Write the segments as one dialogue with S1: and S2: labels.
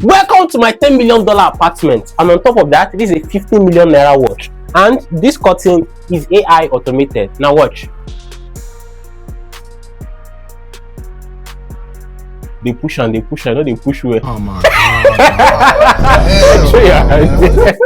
S1: Welcome to my $10 million apartment, and on top of that, this is a 50 million naira watch, and this curtain is AI automated. Now watch. They push and they push. I know they push well. Oh my God. Show your hands.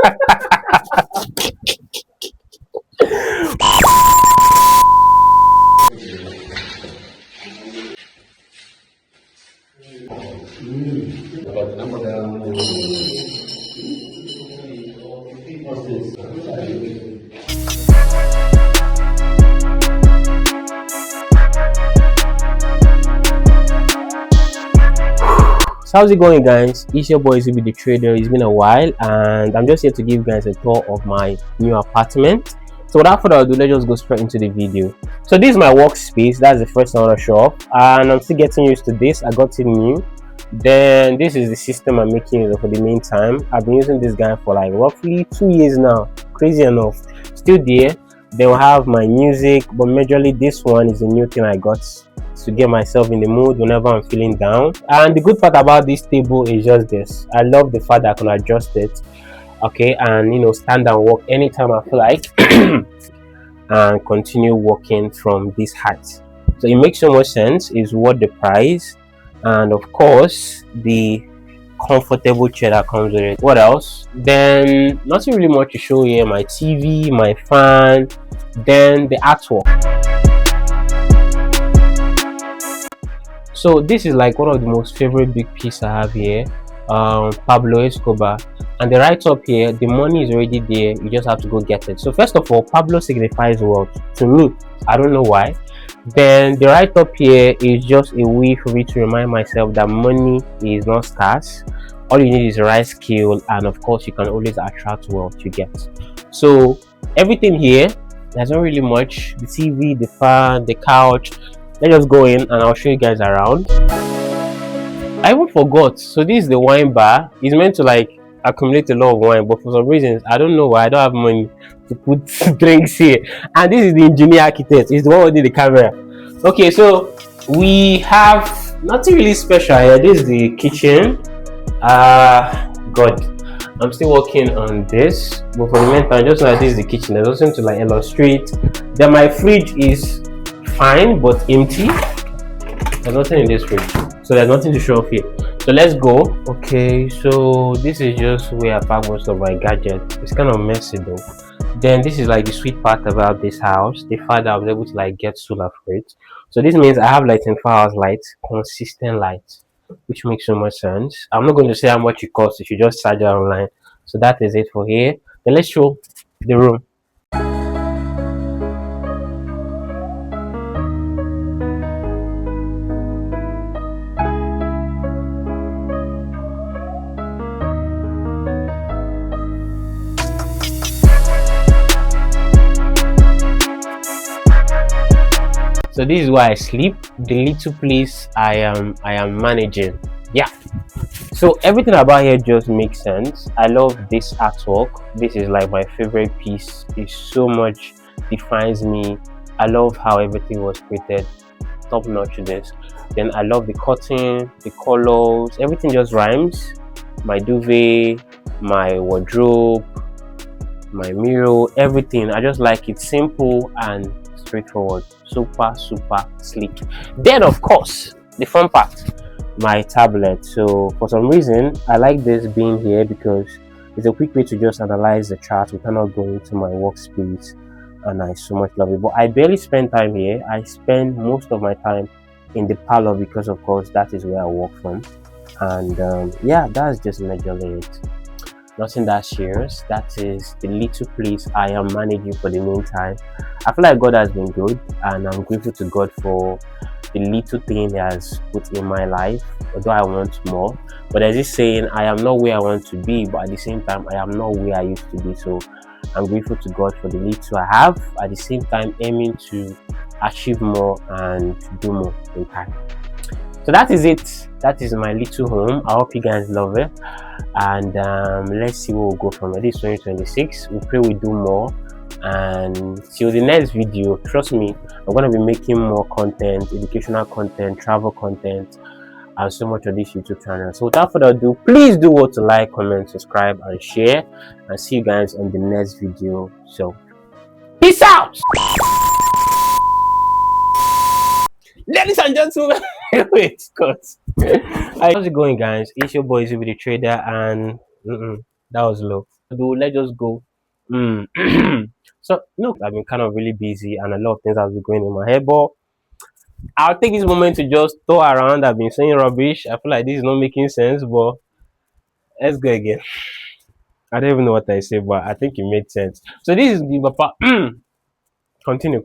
S1: So how's it going, guys? It's your boy ZubbyTheTrader. It's been a while, and I'm just here to give you guys a tour of my new apartment. So without further ado, let's just go straight into the video. So this is my workspace. That's the first thing I want to show off, and I'm still getting used to this. I got it new. Then this is the system I'm making use of for the meantime. I've been using this guy for like roughly 2 years now. Crazy enough. Still there. Then we'll have my music, but majorly this one is a new thing I got to get myself in the mood whenever I'm feeling down. And the good part about this table is just this. I love the fact that I can adjust it, okay, and stand and walk anytime I feel like and continue walking from this height. So it makes so much sense. It's worth the price, and of course the comfortable chair that comes with it. What else? Then nothing really much to show here. My TV, my fan, then the artwork. So this is like one of the most favorite big pieces I have here, Pablo Escobar, and the right up here, the money is already there, you just have to go get it. So first of all, Pablo signifies wealth to me. I don't know why. Then the right up here is just a way for me to remind myself that money is not scarce. All you need is the right skill, and of course you can always attract wealth you get. So everything here, there's not really much. The TV, the fan, the couch. Let's just go in and I'll show you guys around. I even forgot. So this is the wine bar. It's meant to like accumulate a lot of wine, but for some reasons I don't know why I don't have money to put drinks here. And this is the engineer architect. He's the one holding the camera. Okay, so we have nothing really special here. This is the kitchen. God, I'm still working on this, but for the meantime, just like this is the kitchen. There's nothing to like illustrate. Then my fridge is fine but empty. There's nothing in this fridge, so there's nothing to show off here. So let's go. Okay, so this is just where I pack most of my gadgets. It's kind of messy though. Then this is like the sweet part about this house, the fact that I was able to like get solar for it. So this means I have like 24 hours light, consistent light, which makes so much sense. I'm not going to say how much it costs if you just charge it online. So that is it for here. Then let's show the room. So this is where I sleep, the little place I am managing. Yeah, so everything about here just makes sense. I love this artwork. This is like my favorite piece. It so much defines me. I love how everything was created, top notch this. Then I love the curtain, the colors, everything just rhymes. My duvet, my wardrobe, my mirror, everything. I just like it simple and straightforward, super sleek. Then of course the fun part, my tablet. So for some reason I like this being here because it's a quick way to just analyze the chart without not going to my workspace, and I so much love it. But I barely spend time here. I spend most of my time in the parlor because of course that is where I work from. And yeah, that's just majorly it. Nothing that serious. That is the little place I am managing for the meantime. I feel like God has been good, and I'm grateful to God for the little thing He has put in my life, although I want more. But there's this saying, I am not where I want to be, but at the same time I am not where I used to be. So I'm grateful to God for the little I have, at the same time aiming to achieve more and do more in time. So that is it. That is my little home. I hope you guys love it, and let's see where we'll go from it. This is 2026. We pray we do more, and till the next video, trust me, I'm going to be making more content, educational content, travel content, and so much on this YouTube channel. So without further ado, please do what to like, comment, subscribe, and share. And see you guys on the next video. So peace out, ladies and gentlemen. Wait, cut. How's it going, guys? It's your boy ZubbyTheTrader, and that was low. Let's just go. Mm. So look, I've been kind of really busy, and a lot of things have been going in my head, but I'll take this moment to just throw around. I've been saying rubbish. I feel like this is not making sense, but let's go again. I don't even know what I say, but I think it made sense. So this is the papa. Continue.